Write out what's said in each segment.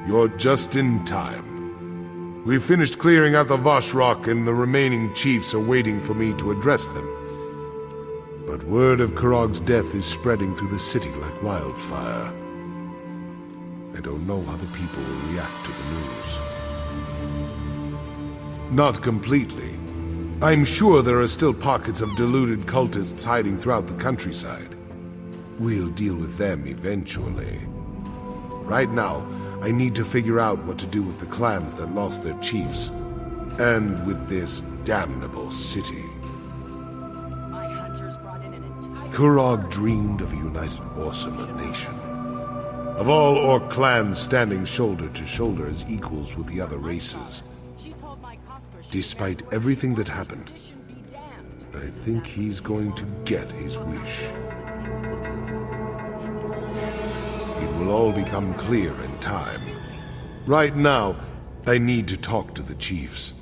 You're just in time. We've finished clearing out the Vosh Rock, and the remaining chiefs are waiting for me to address them. But word of Kurog's death is spreading through the city like wildfire. I don't know how the people will react to the news. Not completely. I'm sure there are still pockets of deluded cultists hiding throughout the countryside. We'll deal with them eventually. Right now, I need to figure out what to do with the clans that lost their chiefs, and with this damnable city. Kurog dreamed of a united Orsinium nation. Of all Orc clans standing shoulder to shoulder as equals with the other races. Despite everything that happened, I think he's going to get his wish. It will all become clear in time. Right now, I need to talk to the chiefs.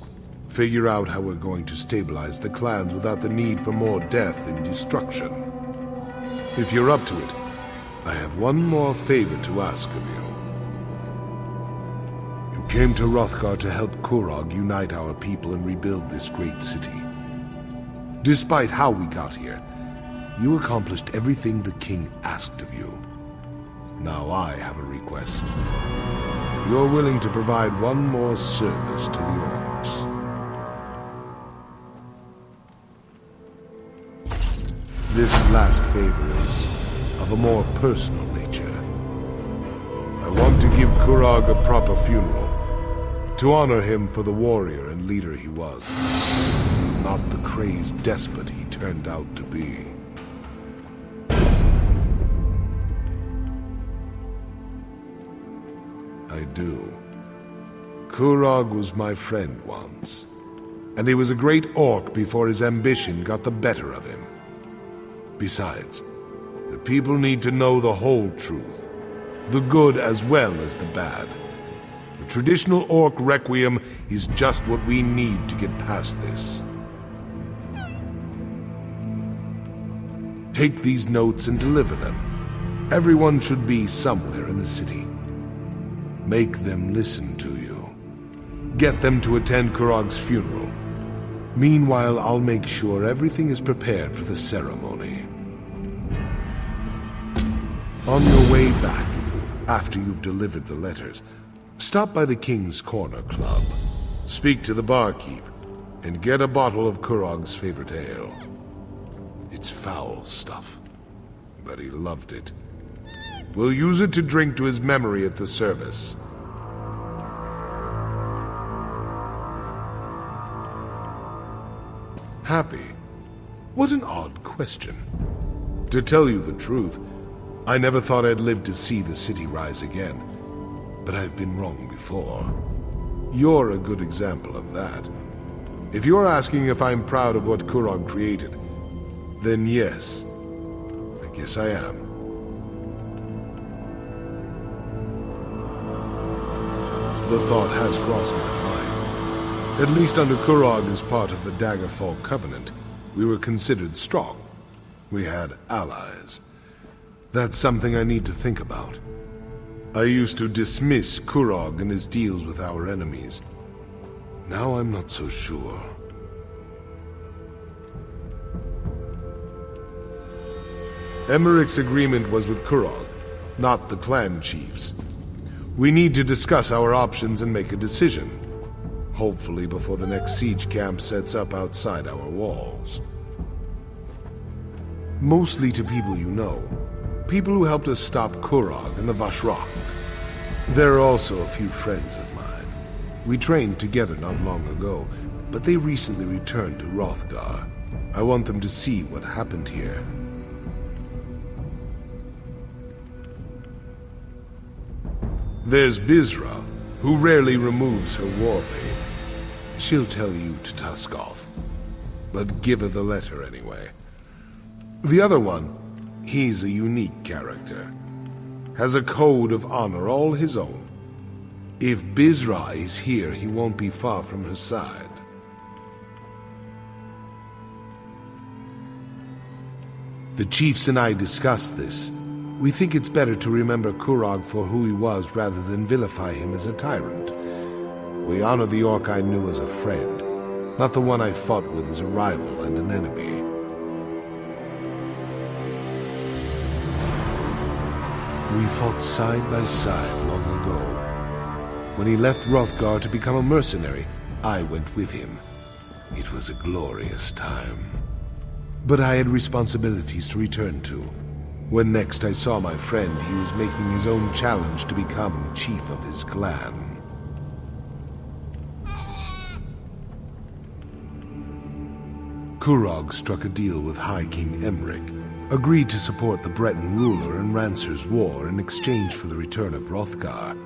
Figure out how we're going to stabilize the clans without the need for more death and destruction. If you're up to it, I have one more favor to ask of you. You came to Hrothgar to help Kurog unite our people and rebuild this great city. Despite how we got here, you accomplished everything the king asked of you. Now I have a request. If you're willing to provide one more service to the orcs. This last favor is of a more personal nature. I want to give Kurog a proper funeral, to honor him for the warrior and leader he was, not the crazed despot he turned out to be. I do. Kurog was my friend once, and he was a great orc before his ambition got the better of him. Besides, the people need to know the whole truth, the good as well as the bad. The traditional orc requiem is just what we need to get past this. Take these notes and deliver them. Everyone should be somewhere in the city. Make them listen to you. Get them to attend Kurog's funeral. Meanwhile, I'll make sure everything is prepared for the ceremony. On your way back, after you've delivered the letters, stop by the King's Corner Club. Speak to the barkeep, and get a bottle of Kurog's favorite ale. It's foul stuff, but he loved it. We'll use it to drink to his memory at the service. Happy? What an odd question. To tell you the truth, I never thought I'd live to see the city rise again. But I've been wrong before. You're a good example of that. If you're asking if I'm proud of what Kurog created, then yes, I guess I am. The thought has crossed my mind. At least under Kurog as part of the Daggerfall Covenant, we were considered strong. We had allies. That's something I need to think about. I used to dismiss Kurog and his deals with our enemies. Now I'm not so sure. Emmerich's agreement was with Kurog, not the clan chiefs. We need to discuss our options and make a decision. Hopefully before the next siege camp sets up outside our walls. Mostly to people you know. People who helped us stop Kurog and the Vosh Rock. There are also a few friends of mine. We trained together not long ago, but they recently returned to Hrothgar. I want them to see what happened here. There's Bizra, who rarely removes her war paint. She'll tell you to tusk off, but give her the letter anyway. The other one, he's a unique character. Has a code of honor all his own. If Bizra is here, he won't be far from her side. The chiefs and I discussed this. We think it's better to remember Kurog for who he was rather than vilify him as a tyrant. We honor the orc I knew as a friend, not the one I fought with as a rival and an enemy. We fought side by side long ago. When he left Hrothgar to become a mercenary, I went with him. It was a glorious time. But I had responsibilities to return to. When next I saw my friend, he was making his own challenge to become chief of his clan. Kurog struck a deal with High King Emric, agreed to support the Breton ruler in Rancer's war in exchange for the return of Hrothgar.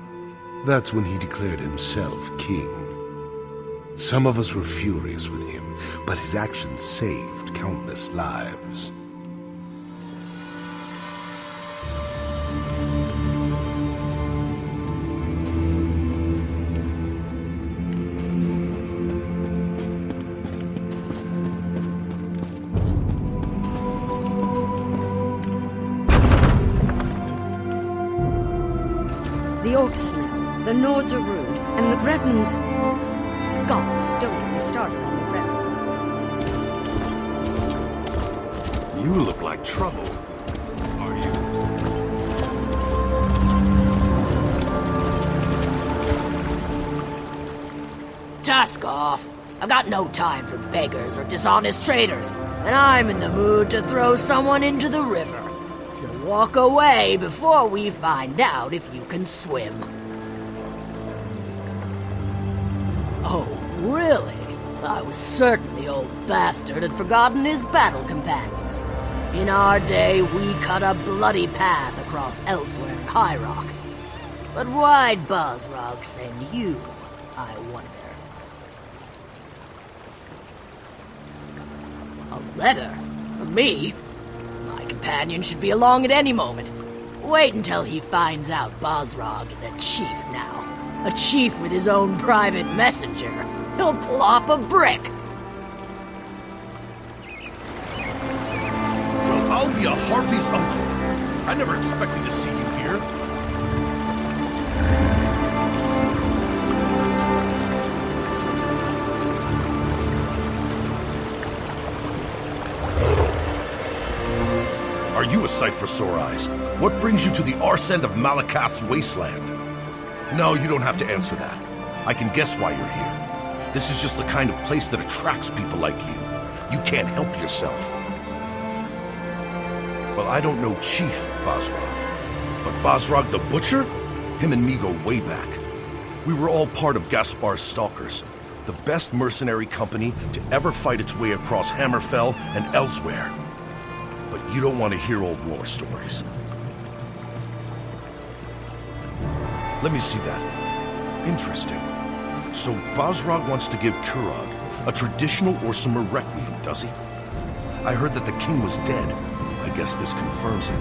That's when he declared himself king. Some of us were furious with him, but his actions saved countless lives. The Orcsmen, the Nords are rude, and the Bretons... Gods, don't get me started on the Bretons. You look like trouble. Are you? Tusk off! I've got no time for beggars or dishonest traders, and I'm in the mood to throw someone into the river. So walk away before we find out if you can swim. Oh, really? I was certain the old bastard had forgotten his battle companions. In our day, we cut a bloody path across Elsewhere in High Rock. But why'd Bosrog send you, I wonder? A letter? From me? My companion should be along at any moment. Wait until he finds out Bosrog is a chief now. A chief with his own private messenger. He'll plop a brick. Well, I'll be a Harpy's uncle. I never expected to see you here. Are you a sight for sore eyes? What brings you to the arse end of Malakath's wasteland? No, you don't have to answer that. I can guess why you're here. This is just the kind of place that attracts people like you. You can't help yourself. Well, I don't know Chief Bosrog. But Bosrog the Butcher? Him and me go way back. We were all part of Gaspar's Stalkers, the best mercenary company to ever fight its way across Hammerfell and elsewhere. But you don't want to hear old war stories. Let me see that. Interesting. So Bosrog wants to give Kurog a traditional Orsimer requiem, does he? I heard that the king was dead. I guess this confirms it.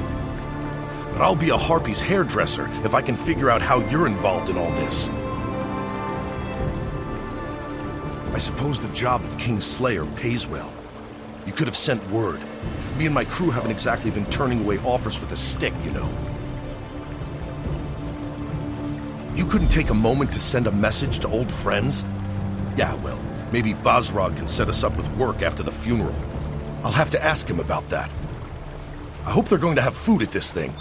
But I'll be a Harpy's hairdresser if I can figure out how you're involved in all this. I suppose the job of King's Slayer pays well. You could have sent word. Me and my crew haven't exactly been turning away offers with a stick, you know. You couldn't take a moment to send a message to old friends? Yeah, well, maybe Bosrog can set us up with work after the funeral. I'll have to ask him about that. I hope they're going to have food at this thing.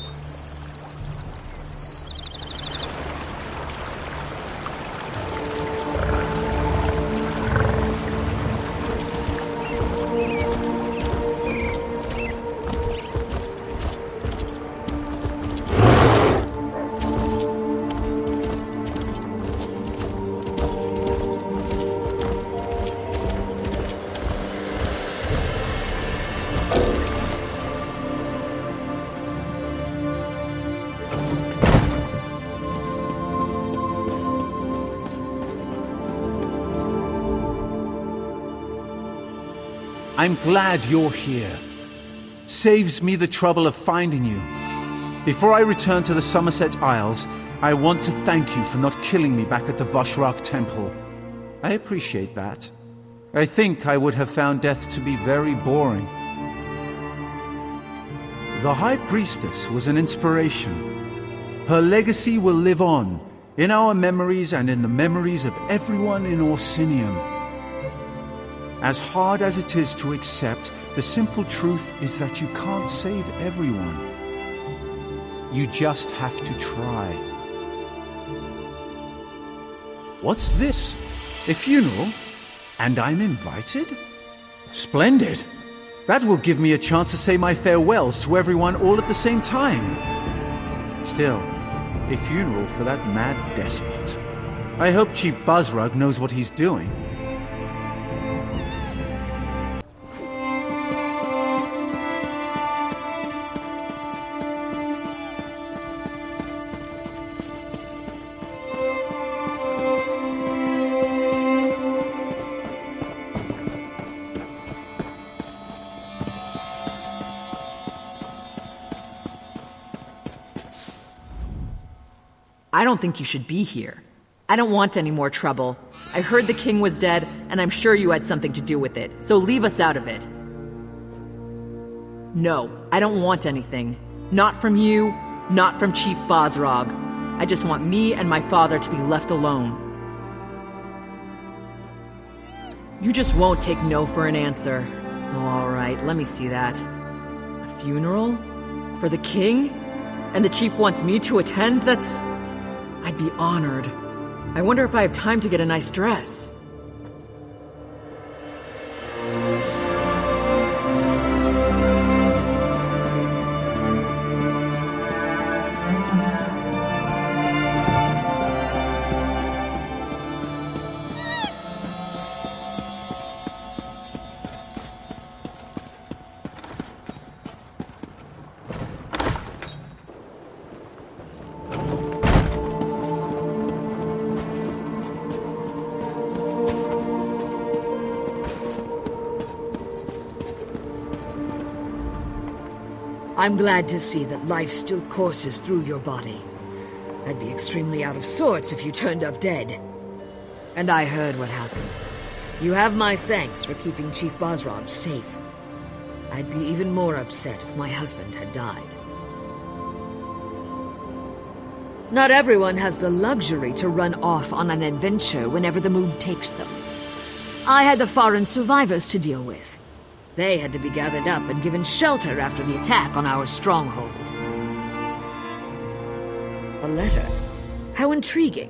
I'm glad you're here. Saves me the trouble of finding you. Before I return to the Somerset Isles, I want to thank you for not killing me back at the Voshrak Temple. I appreciate that. I think I would have found death to be very boring. The High Priestess was an inspiration. Her legacy will live on, in our memories and in the memories of everyone in Orsinium. As hard as it is to accept, the simple truth is that you can't save everyone. You just have to try. What's this? A funeral? And I'm invited? Splendid! That will give me a chance to say my farewells to everyone all at the same time. Still, a funeral for that mad despot. I hope Chief Basrug knows what he's doing. I don't think you should be here. I don't want any more trouble. I heard the king was dead, and I'm sure you had something to do with it, so leave us out of it. No, I don't want anything. Not from you, not from Chief Basrog. I just want me and my father to be left alone. You just won't take no for an answer. Oh, all right, let me see that. A funeral? For the king? And the chief wants me to attend? I'd be honored. I wonder if I have time to get a nice dress. I'm glad to see that life still courses through your body. I'd be extremely out of sorts if you turned up dead. And I heard what happened. You have my thanks for keeping Chief Basrog safe. I'd be even more upset if my husband had died. Not everyone has the luxury to run off on an adventure whenever the mood takes them. I had the foreign survivors to deal with. They had to be gathered up and given shelter after the attack on our stronghold. A letter? How intriguing.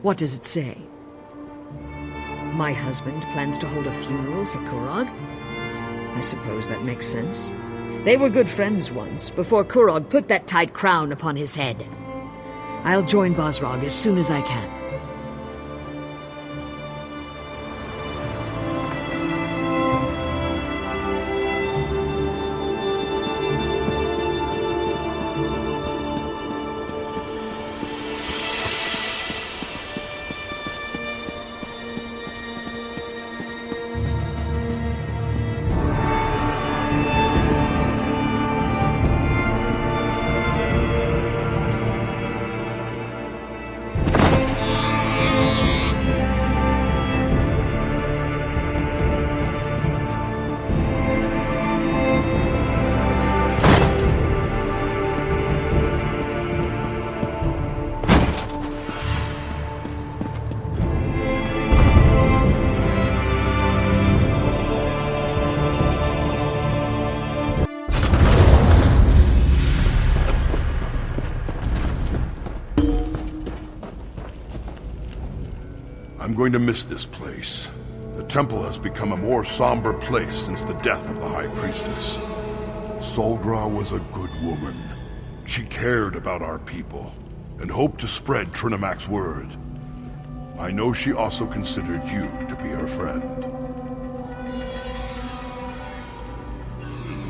What does it say? My husband plans to hold a funeral for Kurog? I suppose that makes sense. They were good friends once, before Kurog put that tight crown upon his head. I'll join Basrog as soon as I can. I'm going to miss this place. The temple has become a more somber place since the death of the High Priestess. Solgra was a good woman. She cared about our people, and hoped to spread Trinamac's word. I know she also considered you to be her friend.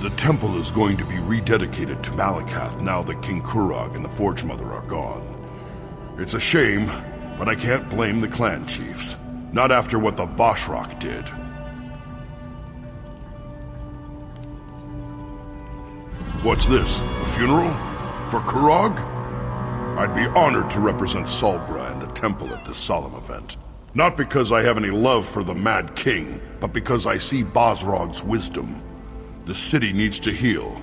The temple is going to be rededicated to Malakath now that King Kurog and the Forge Mother are gone. It's a shame, but I can't blame the clan chiefs. Not after what the Vashrak did. What's this? A funeral? For Kurog? I'd be honored to represent Solgra and the temple at this solemn event. Not because I have any love for the Mad King, but because I see Basrog's wisdom. The city needs to heal.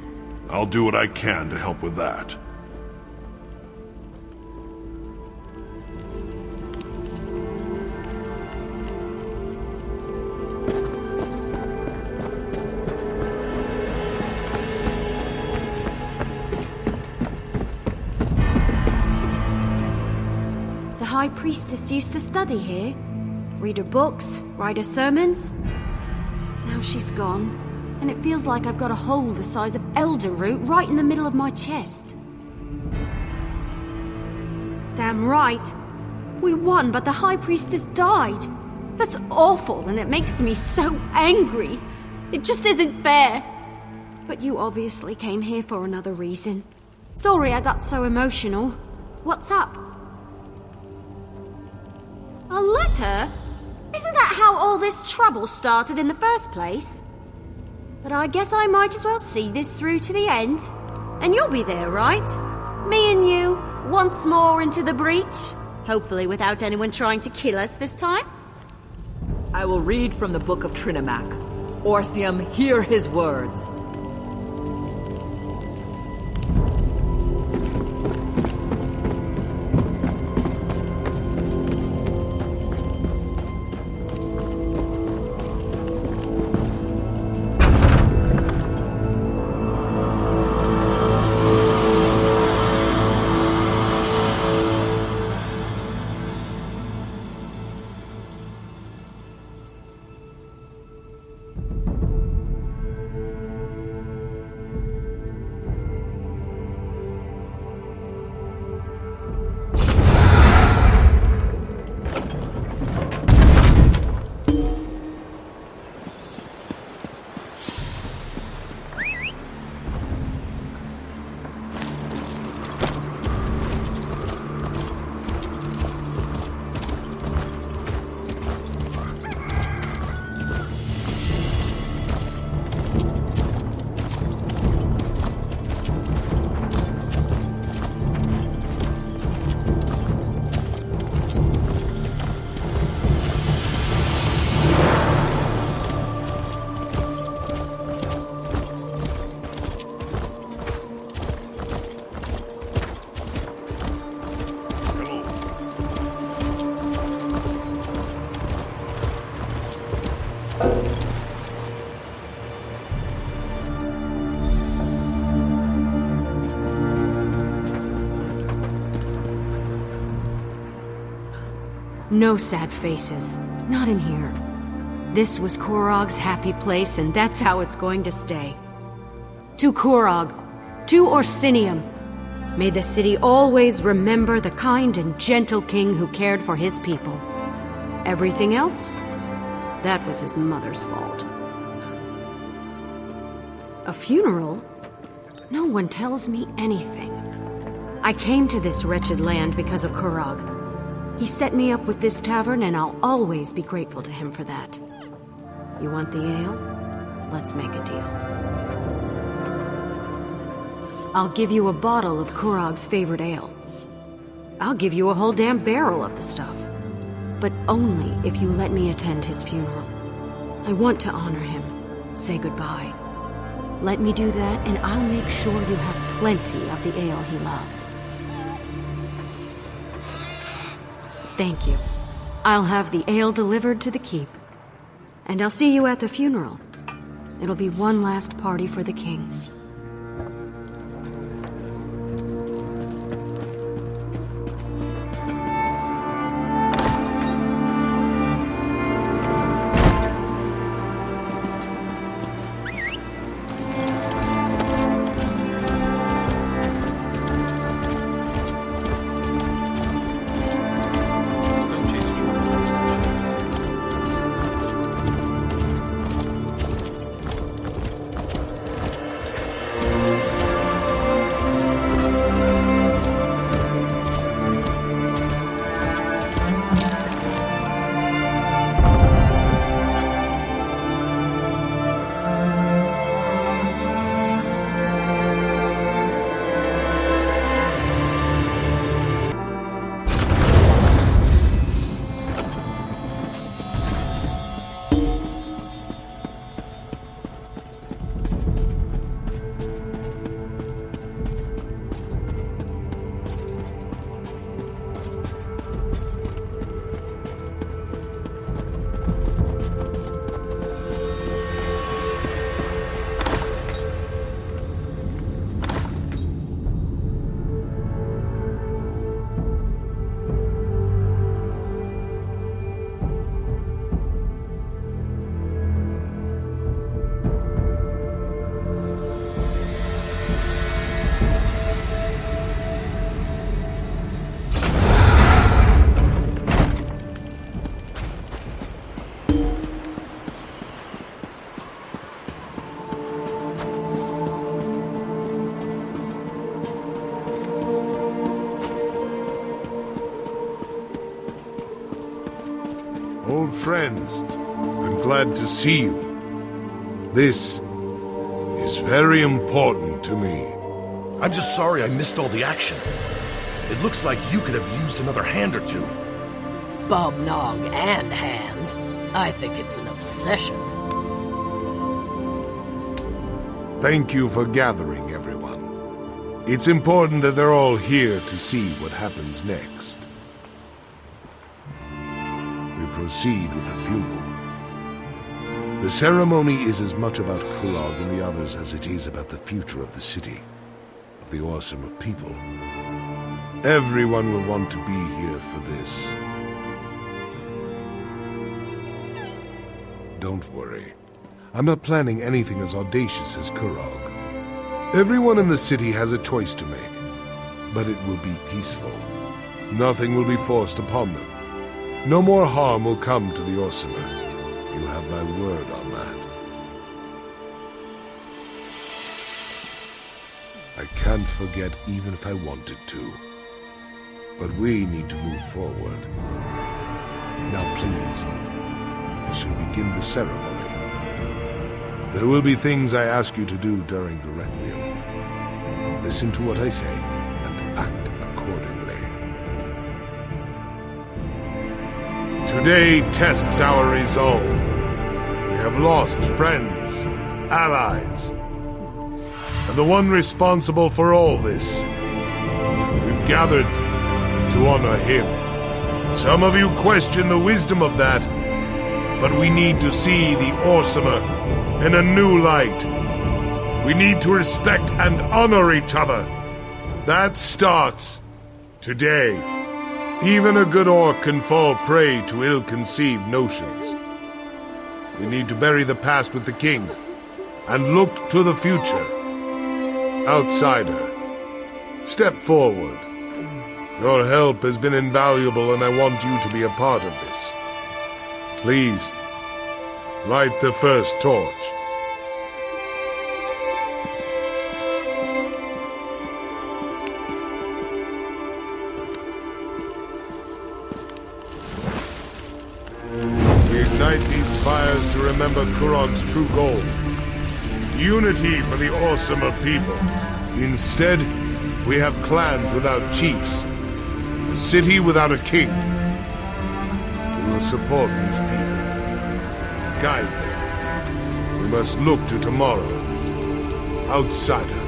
I'll do what I can to help with that. The High Priestess used to study here. Read her books, write her sermons. Now she's gone, and it feels like I've got a hole the size of elder root right in the middle of my chest. Damn right. We won, but the High Priestess died. That's awful, and it makes me so angry. It just isn't fair. But you obviously came here for another reason. Sorry I got so emotional. What's up? A letter? Isn't that how all this trouble started in the first place? But I guess I might as well see this through to the end. And you'll be there, right? Me and you, once more into the breach. Hopefully without anyone trying to kill us this time. I will read from the Book of Trinamac. Orsium, hear his words. No sad faces. Not in here. This was Kurog's happy place, and that's how it's going to stay. To Kurog, to Orsinium, may the city always remember the kind and gentle king who cared for his people. Everything else? That was his mother's fault. A funeral? No one tells me anything. I came to this wretched land because of Kurog. He set me up with this tavern, and I'll always be grateful to him for that. You want the ale? Let's make a deal. I'll give you a bottle of Kurog's favorite ale. I'll give you a whole damn barrel of the stuff. But only if you let me attend his funeral. I want to honor him, say goodbye. Let me do that, and I'll make sure you have plenty of the ale he loved. Thank you. I'll have the ale delivered to the keep. And I'll see you at the funeral. It'll be one last party for the king. Old friends, I'm glad to see you. This is very important to me. I'm just sorry I missed all the action. It looks like you could have used another hand or two. Bum, nog, and hands. I think it's an obsession. Thank you for gathering, everyone. It's important that they're all here to see what happens next. We proceed with the funeral. The ceremony is as much about Kurog and the others as it is about the future of the city, of the Orsimer people. Everyone will want to be here for this. Don't worry. I'm not planning anything as audacious as Kurog. Everyone in the city has a choice to make, but it will be peaceful. Nothing will be forced upon them. No more harm will come to the Orsimer. You have my word on that. I can't forget even if I wanted to. But we need to move forward. Now please, I shall begin the ceremony. There will be things I ask you to do during the Requiem. Listen to what I say, and act accordingly. Today tests our resolve. We have lost friends, allies, and the one responsible for all this. We've gathered to honor him. Some of you question the wisdom of that, but we need to see the Orsimer in a new light. We need to respect and honor each other. That starts today. Even a good orc can fall prey to ill-conceived notions. We need to bury the past with the king and look to the future. Outsider, step forward. Your help has been invaluable, and I want you to be a part of this. Please, light the first torch. We ignite these fires to remember Kurog's true goal. Unity for the Orsimer people. Instead, we have clans without chiefs. A city without a king. We will support these people. Guide them. We must look to tomorrow. Outsider,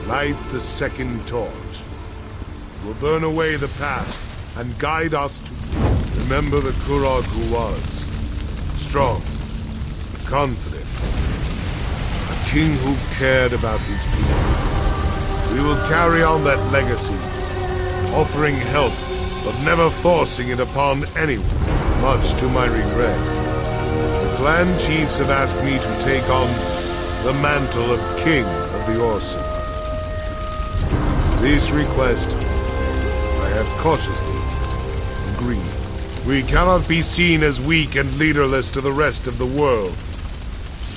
light the second torch. We'll burn away the past and guide us to remember the Kurog who was. Strong, confident. A king who cared about his people. We will carry on that legacy, offering help, but never forcing it upon anyone, much to my regret. The clan chiefs have asked me to take on the mantle of King of the Orsimer. This request, I have cautiously agreed. We cannot be seen as weak and leaderless to the rest of the world.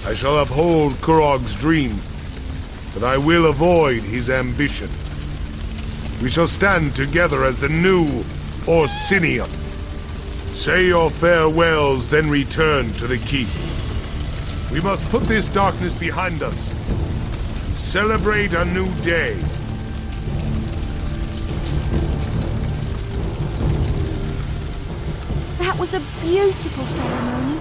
I shall uphold Kurog's dream, but I will avoid his ambition. We shall stand together as the new Orsinium. Say your farewells, then return to the keep. We must put this darkness behind us. Celebrate a new day. That was a beautiful ceremony.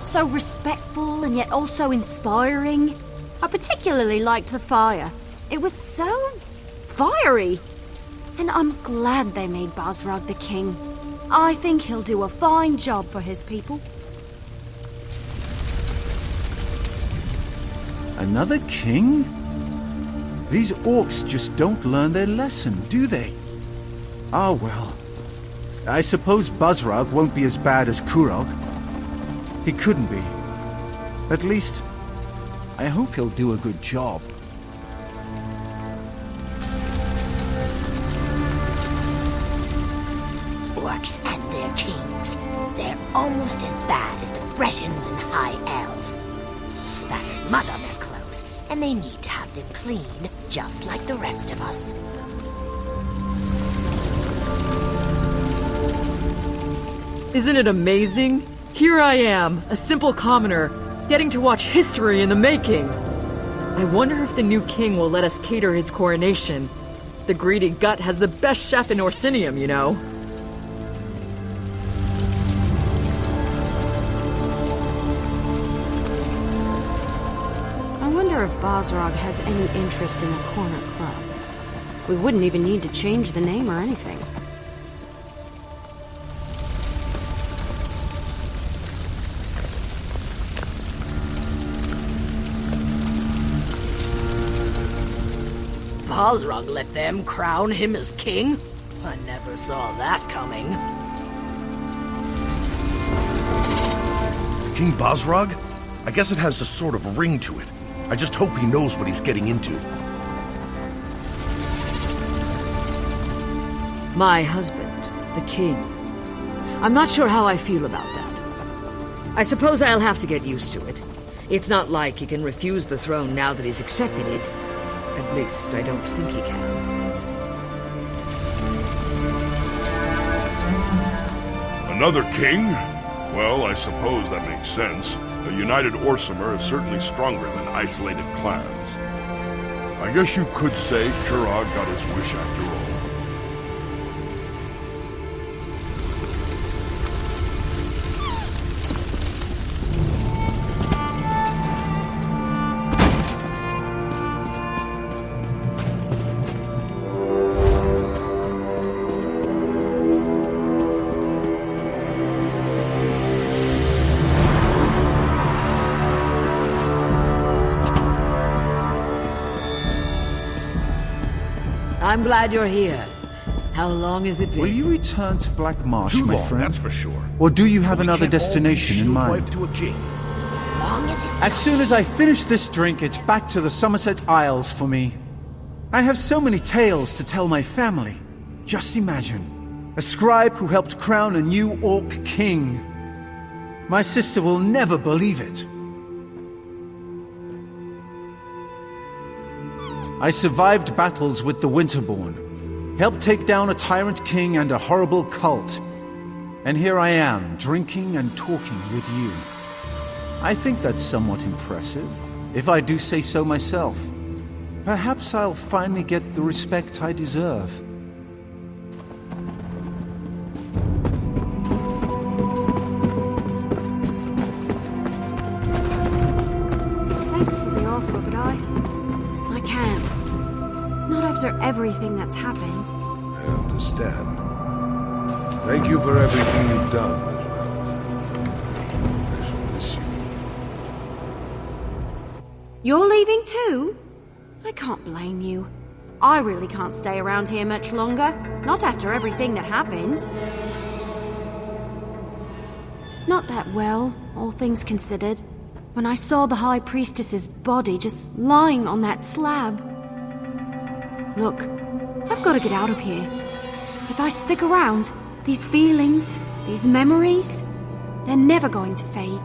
So respectful and yet also inspiring. I particularly liked the fire. It was so fiery. And I'm glad they made Basrog the king. I think he'll do a fine job for his people. Another king? These orcs just don't learn their lesson, do they? Ah, well. I suppose Basrog won't be as bad as Kurog. He couldn't be. At least, I hope he'll do a good job. Orcs and their kings. They're almost as bad as the Bretons and High Elves. Spatter mud on their clothes, and they need to have them cleaned, just like the rest of us. That... Isn't it amazing? Here I am, a simple commoner, getting to watch history in the making. I wonder if the new king will let us cater his coronation. The greedy gut has the best chef in Orsinium, you know. I wonder if Basrog has any interest in the Corner Club. We wouldn't even need to change the name or anything. Basrog let them crown him as king? I never saw that coming. King Basrog? I guess it has a sort of ring to it. I just hope he knows what he's getting into. My husband, the king. I'm not sure how I feel about that. I suppose I'll have to get used to it. It's not like he can refuse the throne now that he's accepted it. At least, I don't think he can. Another king? Well, I suppose that makes sense. A united Orsimer is certainly stronger than isolated clans. I guess you could say Kurog got his wish after all. I'm glad you're here. How long has it been? Will you return to Black Marsh, Too my long, friend? that's for sure. Or do you have We another can't all be destination in shield mind? wife to a king. As long as it's As soon as I finish this drink, it's back to the Somerset Isles for me. I have so many tales to tell my family. Just imagine. A scribe who helped crown a new Orc king. My sister will never believe it. I survived battles with the Winterborn, helped take down a tyrant king and a horrible cult. And here I am, drinking and talking with you. I think that's somewhat impressive, if I do say so myself. Perhaps I'll finally get the respect I deserve. Thanks for the offer, but I can't. Not after everything that's happened. I understand. Thank you for everything you've done, little elf. I shall miss you. You're leaving too? I can't blame you. I really can't stay around here much longer. Not after everything that happened. Not that well, all things considered. When I saw the High Priestess's body just lying on that slab. Look, I've got to get out of here. If I stick around, these feelings, these memories, they're never going to fade.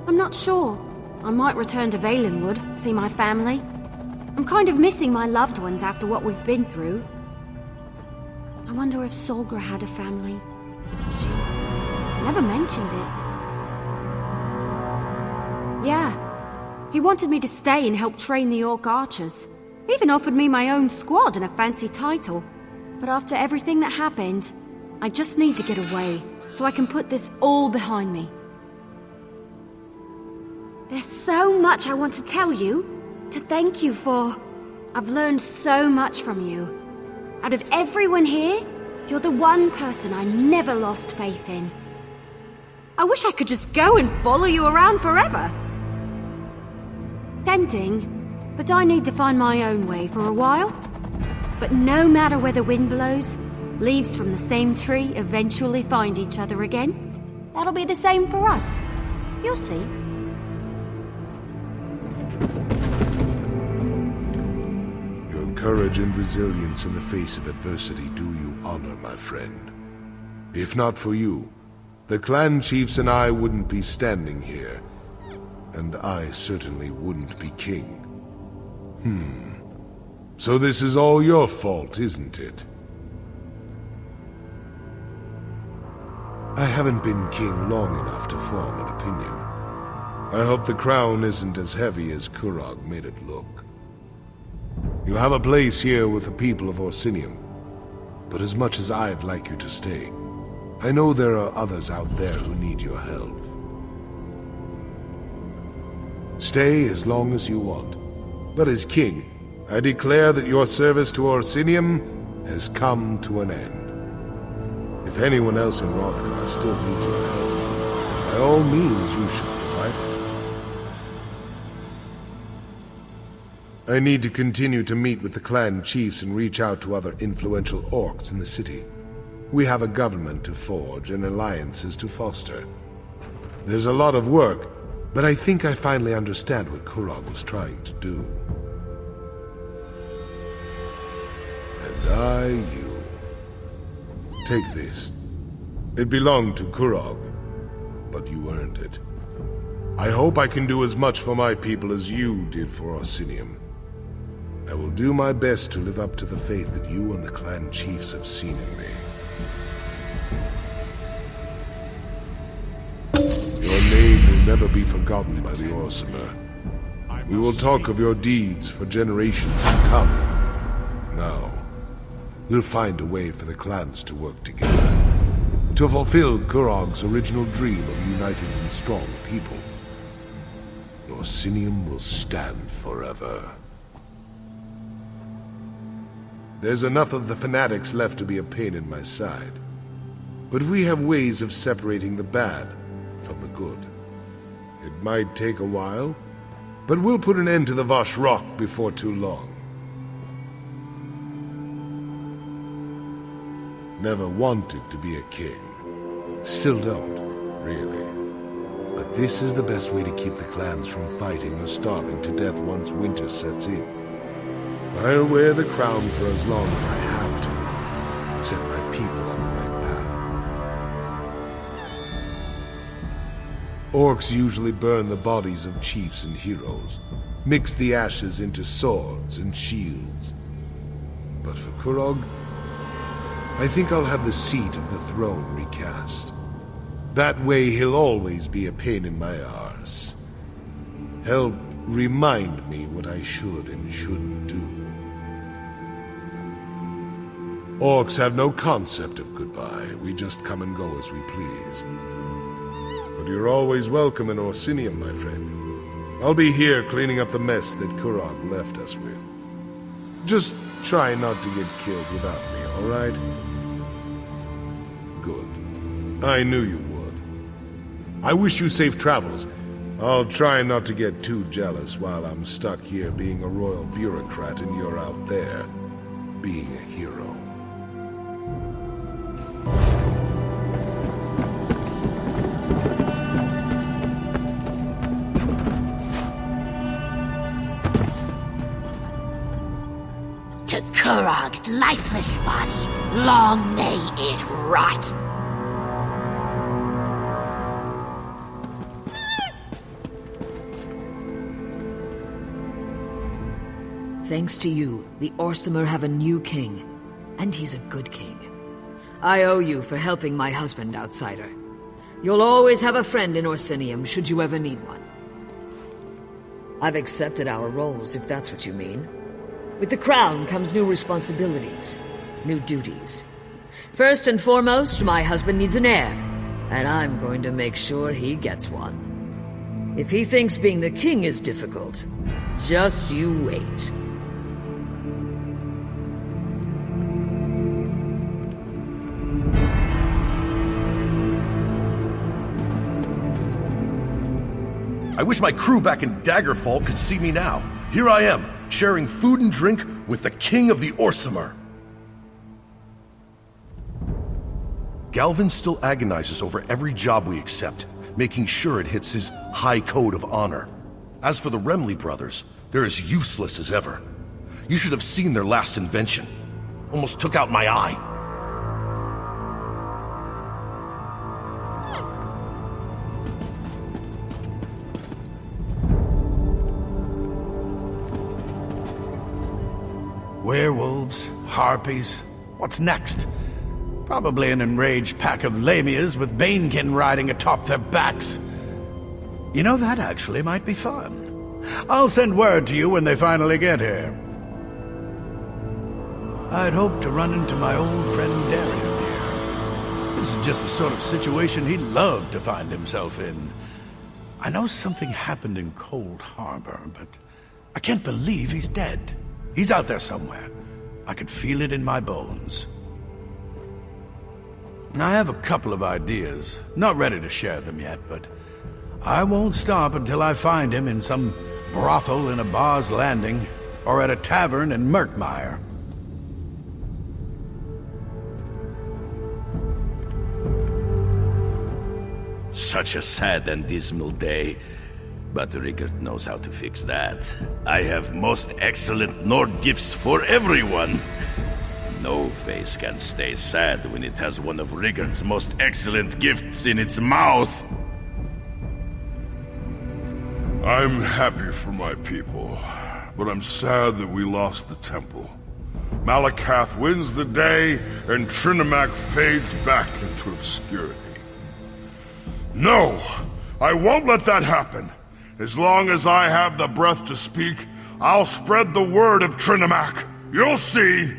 I'm not sure. I might return to Valenwood, see my family. I'm kind of missing my loved ones after what we've been through. I wonder if Solgra had a family. She never mentioned it. Yeah, he wanted me to stay and help train the Orc archers. Even offered me my own squad and a fancy title. But after everything that happened, I just need to get away, so I can put this all behind me. There's so much I want to tell you, to thank you for. I've learned so much from you. Out of everyone here, you're the one person I never lost faith in. I wish I could just go and follow you around forever. Tempting, but I need to find my own way for a while. But no matter where the wind blows, leaves from the same tree eventually find each other again. That'll be the same for us. You'll see. Your courage and resilience in the face of adversity do you honor, my friend. If not for you, the clan chiefs and I wouldn't be standing here. And I certainly wouldn't be king. So this is all your fault, isn't it? I haven't been king long enough to form an opinion. I hope the crown isn't as heavy as Kurog made it look. You have a place here with the people of Orsinium, but as much as I'd like you to stay, I know there are others out there who need your help. Stay as long as you want, but as king, I declare that your service to Orsinium has come to an end. If anyone else in Hrothgar still needs your help, by all means you should provide it. I need to continue to meet with the clan chiefs and reach out to other influential orcs in the city. We have a government to forge and alliances to foster. There's a lot of work, but I think I finally understand what Kurog was trying to do. And you. Take this. It belonged to Kurog, but you earned it. I hope I can do as much for my people as you did for Orsinium. I will do my best to live up to the faith that you and the clan chiefs have seen in me. Your name will never be forgotten by the Orsimer. We will talk of your deeds for generations to come. Now, we'll find a way for the clans to work together, to fulfill Kurog's original dream of united and strong people. Orsinium will stand forever. There's enough of the fanatics left to be a pain in my side. But we have ways of separating the bad from the good. It might take a while, but we'll put an end to the Vash'Rokh before too long. Never wanted to be a king. Still don't, really. But this is the best way to keep the clans from fighting or starving to death once winter sets in. I'll wear the crown for as long as I have to, set my people on the right path. Orcs usually burn the bodies of chiefs and heroes, mix the ashes into swords and shields. But for Kurog, I think I'll have the seat of the throne recast. That way he'll always be a pain in my arse. Help remind me what I should and shouldn't do. Orcs have no concept of goodbye. We just come and go as we please. But you're always welcome in Orsinium, my friend. I'll be here cleaning up the mess that Kurog left us with. Just try not to get killed without me, all right? Good. I knew you would. I wish you safe travels. I'll try not to get too jealous while I'm stuck here being a royal bureaucrat and you're out there being a hero. To Kurog's lifeless body, long may it rot. Thanks to you, the Orsimer have a new king. And he's a good king. I owe you for helping my husband, outsider. You'll always have a friend in Orsinium, should you ever need one. I've accepted our roles, if that's what you mean. With the crown comes new responsibilities, new duties. First and foremost, my husband needs an heir, and I'm going to make sure he gets one. If he thinks being the king is difficult, just you wait. I wish my crew back in Daggerfall could see me now. Here I am, sharing food and drink with the king of the Orsimer. Galvin still agonizes over every job we accept, making sure it hits his high code of honor. As for the Remley brothers, they're as useless as ever. You should have seen their last invention. Almost took out my eye. Werewolves, harpies, what's next? Probably an enraged pack of lamias with Banekin riding atop their backs. You know, that actually might be fun. I'll send word to you when they finally get here. I'd hoped to run into my old friend Darian here. This is just the sort of situation he'd love to find himself in. I know something happened in Cold Harbor, but I can't believe he's dead. He's out there somewhere. I could feel it in my bones. I have a couple of ideas. Not ready to share them yet, but I won't stop until I find him in some brothel in a Bar's Landing or at a tavern in Murkmire. Such a sad and dismal day, but Rigert knows how to fix that. I have most excellent Nord gifts for everyone. No face can stay sad when it has one of Rigert's most excellent gifts in its mouth. I'm happy for my people, but I'm sad that we lost the temple. Malakath wins the day, and Trinimac fades back into obscurity. No! I won't let that happen! As long as I have the breath to speak, I'll spread the word of Trinimac! You'll see!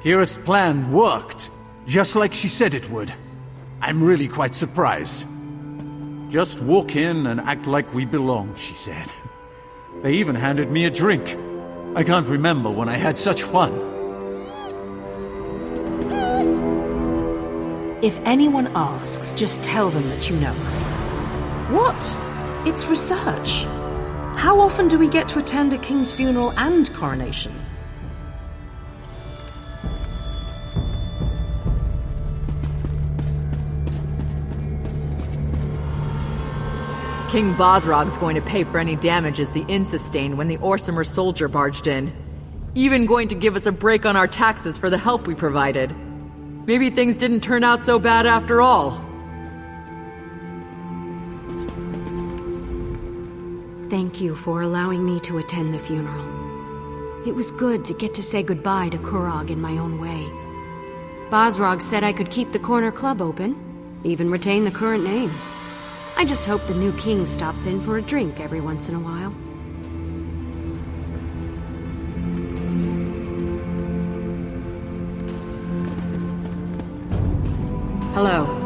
Kira's plan worked, just like she said it would. I'm really quite surprised. Just walk in and act like we belong, she said. They even handed me a drink. I can't remember when I had such fun. If anyone asks, just tell them that you know us. What? It's research. How often do we get to attend a king's funeral and coronation? King Bosrog's going to pay for any damages the inn sustained when the Orsimer soldier barged in. Even going to give us a break on our taxes for the help we provided. Maybe things didn't turn out so bad after all. Thank you for allowing me to attend the funeral. It was good to get to say goodbye to Kurog in my own way. Bosrog said I could keep the corner club open, even retain the current name. I just hope the new king stops in for a drink every once in a while. Hello.